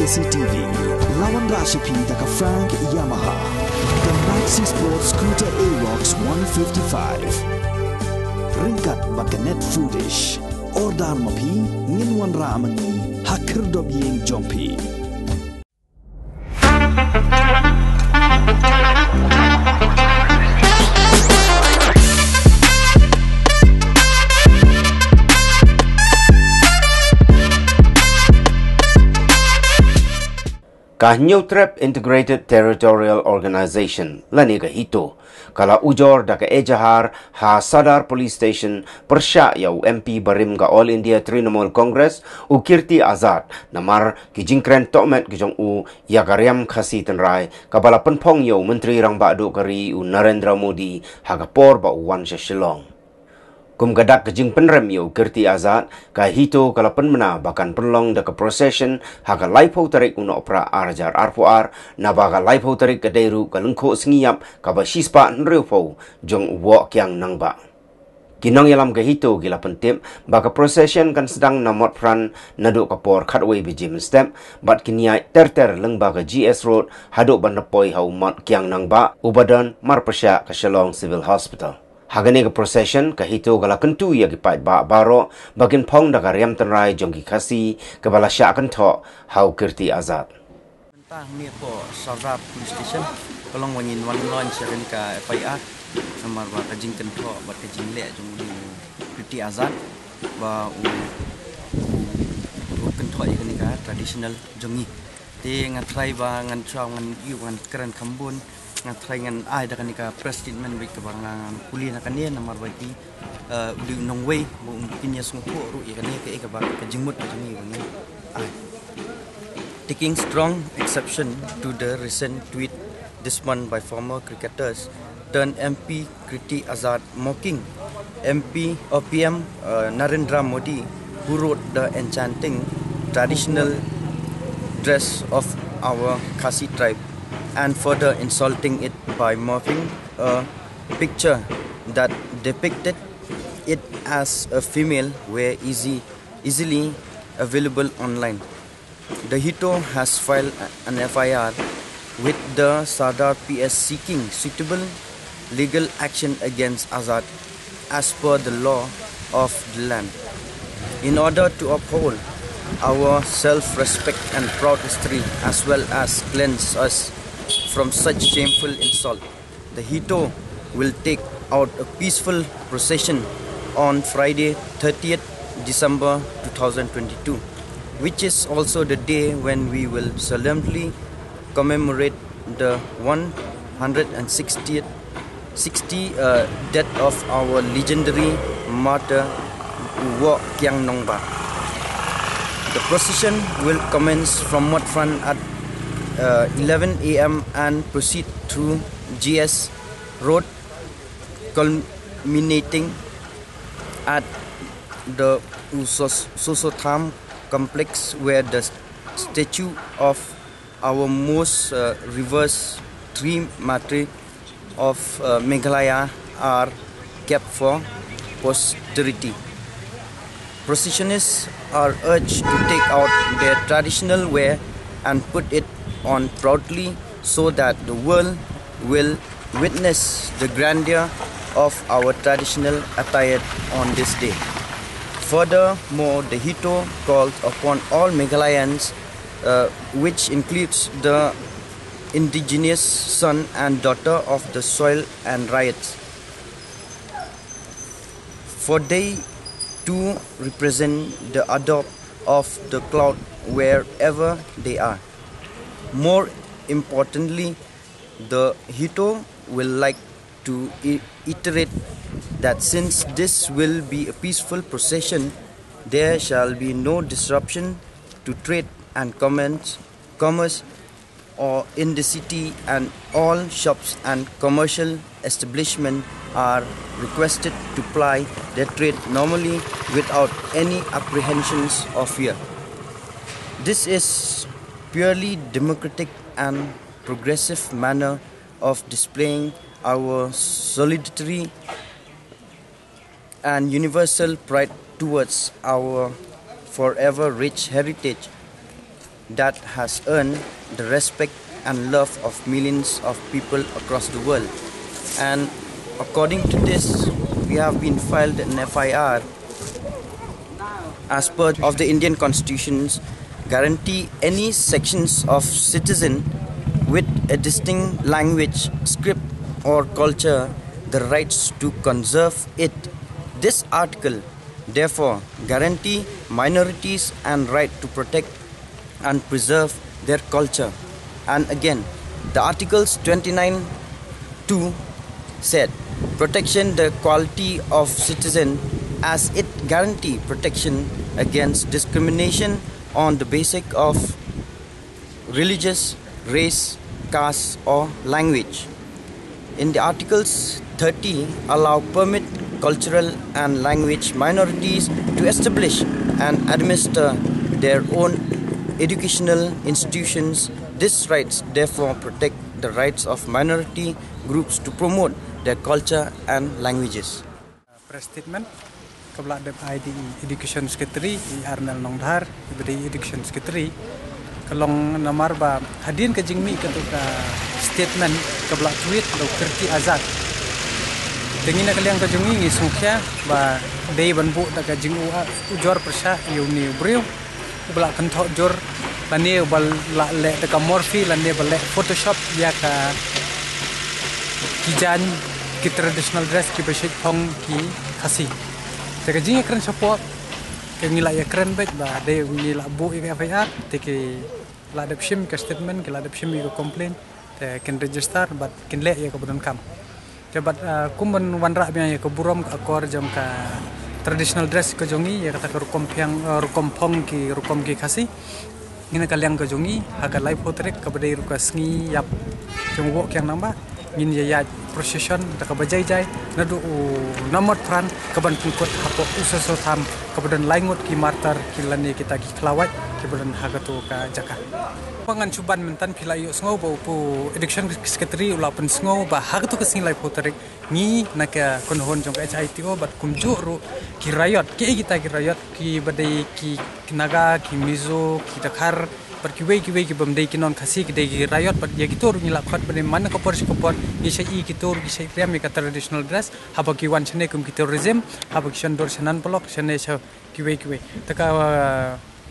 CCTV, lawan Rashipi taka Frank Yamaha, the Maxi Sport Scooter Aerox 155. Ringkat bakanet foodish, ordar mapi, nginwan ramani, hakir dobyeng jompi. New Trap Integrated Territorial Organization lani ka Hito kala ujor da ka ejahar ha Sadar Police Station persya yau MP barim ka All India Trinamool Congress u Kirti Azad namar ki jingkren tokmet ki jong u yagariam khasi tenrai kabala penpong yau Menteri Rang Badu Kari u Narendra Modi ha ka por ba u wan Shillong. Kum gadak kejing penrem yau Kirti Azad ka Hito kala penmena bahkan penlong da ka Proseshon ha ka laipo tarik una opera arjar arpuar na ba ka laipo tarik ka deiru ka lengko sengiyap ka ba shispa nreupo jong uwo kiang nang ba. Kinong yalam ka Hito gila pentip baka Proseshon kan sedang na Motphran naduk ka por katway bijim step bat kiniai ter leng ba ka GS Road haduk bandapoi hau mot kiang nang ba ubadan marpasya ka Shillong Civil Hospital. Hagani ka Proseshon ka Hito gala kentu ya gipait ba baro bagin pong da ka riam tenrai jongki kasi ka bala sya kan to hau Kirti Azad. Mentah mi po Sadar Police Station kolong wangin wan lon serin ka FIR nomor ba ka jing kan to ba ka jing le jong Kirti Azad ba u kan to ikani ka traditional jongi te ngatrai ba ngan traw ngan yu ngan kran kambun ngatrai ngan ai da kanika press statement wi ka bangan kuli na kania namar bagi udi nongwei bu kinya sungku ru ikani ke ba ka jingmut jongi ngan ai. Taking strong exception to the recent tweet this month by former cricketers turned MP Kirti Azad mocking MP or PM Narendra Modi, who wrote the enchanting traditional dress of our Khasi tribe, and further insulting it by morphing a picture that depicted it as a female were easily available online. The Hito has filed an FIR with the Sadar PS seeking suitable legal action against Azad as per the law of the land. In order to uphold our self-respect and proud history as well as cleanse us from such shameful insult, the Hito will take out a peaceful procession on Friday 30th December 2022, which is also the day when we will solemnly commemorate the 160th death of our legendary martyr Uwo Kiang Nongba. The procession will commence from Motphran at 11 a.m. and proceed through GS Road, culminating at the Sosotham complex where the statue of our most revered three martyrs of Meghalaya are kept for posterity. Processionists are urged to take out their traditional wear and put it on proudly so that the world will witness the grandeur of our traditional attire on this day. Furthermore, the Hito calls upon all Meghalayans, which includes the indigenous son and daughter of the soil and riots, for they too represent the adopt of the cloud wherever they are. More importantly, the Hito will like to iterate that since this will be a peaceful procession, there shall be no disruption to trade and commerce or in the city, and all shops and commercial establishments are requested to ply their trade normally without any apprehensions or fear. This is purely democratic and progressive manner of displaying our solidarity and universal pride towards our forever rich heritage. that has earned the respect and love of millions of people across the world. And according to this, we have been filed an FIR as per of the Indian Constitutions guarantee any sections of citizen with a distinct language, script or culture the rights to conserve it. This article therefore guarantee minorities and right to protect and preserve their culture. And again, the Articles 29(2) said, protection the quality of citizen as it guarantee protection against discrimination on the basis of religious, race, caste or language. In the Articles 30 allow permit cultural and language minorities to establish and administer their own educational institutions. These rights therefore protect the rights of minority groups to promote their culture and languages. Press statement kebelah ID Education Secretary Arnel Nongdhar Ibadi Education Secretary kalong namar ba hadin ke jingmi ketuka statement kebelah tweet lo kerti azad dengina kaliang ke jungi ngisukya ba dei banbu da ka jingu ujor persha yuni breu kebelah kentok jor lane bal la le da ka morphi lane bal le photoshop ya ka kijan ki traditional dress ki beshik phong ki khasi te ka jingi kren support ke ngila ya kren bet ba de ngila bu ya FIR te ke la de shim ke statement ke la de shim ko complain te ken register but ken le ya ko bodon kam te bat kumban wanra ya ko burom ka akor jam ka traditional dress ko jongi ya kata ko rukom phong ki rukom ki khasi ngina kaliang ko jongi haga live potrek ka badai ru ka sngi yap jongwo kyang namba ngin ya Proseshon da ka bajai jai nadu na Motphran ka ban pungkot hapo usaso tham ka badan laingot ki martar ki lani kita ki klawat ki badan haga to ka jaka pangan chuban mentan phila yo sngo bo pu Education Secretary ula pen sngo ba haga to ka sing live potrek ni na ka konhon jong ka Hito bat kumju ru ki rayot ki kita ki rayot ki badai ki naga ki mizo ki dakar पर किवे की बमदे की नॉन खसी की देगी रायत पर ये की तोर मिला खत बने मन को पर ये शई की तोर की शई प्रेम का ट्रेडिशनल ड्रेस हब की वन छने कुम की टूरिज्म हब की शंदोर छनन ब्लॉक छने छ किवे तका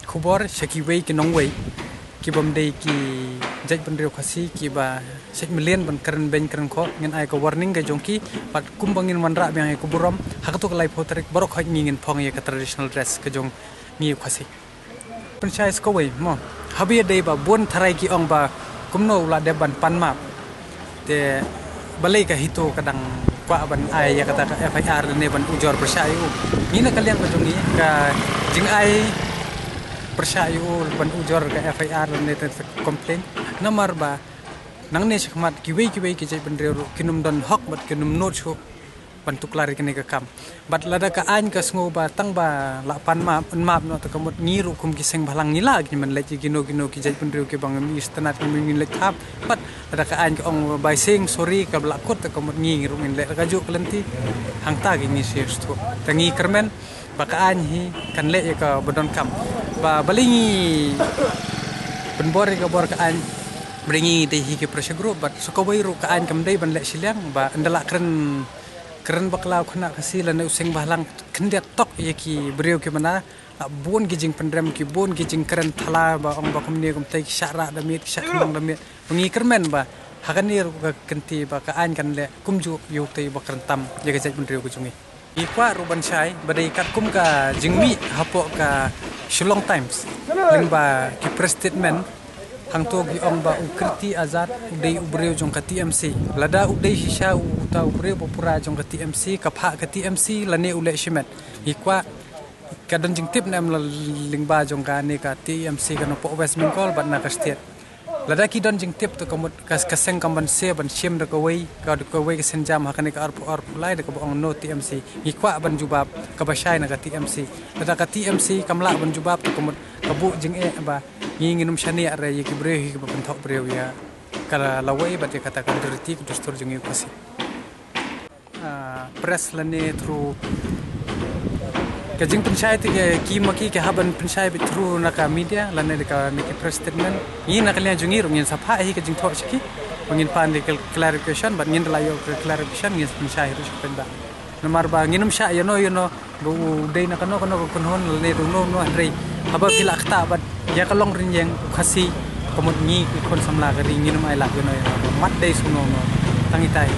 खबर शकीवे की नंगवे की बमदे की जज बन रियो खसी की बा सेट मिलियन बन करन बेन करन खो ngin ai ko warning ga jongki pat kum bangin wanra bang ai ko burom hak to life hotrek borok khoi ngin phong ye ka traditional dress ka jong ngi khasi penchai ko we mo habi dei ba bon tharai ki ong ba kumno la de ban pan map te balai ka Hito kadang kwa ban ai ya kata FIR ne ban ujor persyayu ni na kalian ko jongi ka jing ai persyayu ban ujor ka FIR ne te complain namar ba nang ne sakmat kiwe ki jai ban reu kinum don hok bat kinum not sho ban tuklari kene ka kam bat lada ka an ka sngo ba tang ba la pan map no ta kamot ngiru kum ki seng bhalang nila ki man le ki gino ki jai ban reu ki bang mi istanat ki min le thap bat lada ka an ka ong bai sing sorry ka bla kot ta kamot ngiru min le ka ju klenti hangta gi ni sis to tangi kermen ba ka an hi kan le ka bodon kam ba balingi penbor ka bor ka an bringi dei hi ki pressure group bat sokowai ru ka an kam dei ban le silang ba andala keren baklau khana khasi lane useng bahlang khendet tok ye ki breu ki mana bon ki jing pendrem ki bon ki jing keren thala ba ong ba komni kom tai syara damit syakhnang damit bungi kermen ba hakanir ka kenti ba ka an kan le kumju yu tai ba kerentam ye ka jai pendreu ku jungi ikwa ruban sai badai kat kum ka jingmi hapo ka Shillong Times lingba ki press statement hang to gi ong ba ukriti azat udai ubreu jong ka TMC lada udai hisha uta ubreu popura jong ka TMC ka pha ka TMC lane ule shimet ikwa kadon jing tip nam lingba jong ka ne ka TMC ka no po West Bengal ban na ka state lada ki don jing tip to kamot kas kaseng kamban se ban shim da ka wei ka senjam ha ka ne ka ar lai da ka ong no TMC ikwa ban jubab ka basai na ka TMC lada ka TMC kamla ban jubab to kamot kabu jing e ba nginum shani are ye ki breu hi ba bentok breu ya kala lawai ba te kata ka dirti ku store jing yu kasi press lane through Kajing pensyai ti ki maki ke haban pensyai bit through naka media lan ka niki press statement ni nakalian jungi rungin sapa hi kajing thok chiki ngin pan de clarification but ngin layo clarification ngin pensyai ru penda nomar ba nginum sya yo no bu dei nakano kono kunhon le runo no andre haba pila khta but ya kalong rin yang khasi komod ni kon samla gari nginum ai la yo no mat dei suno no tangitai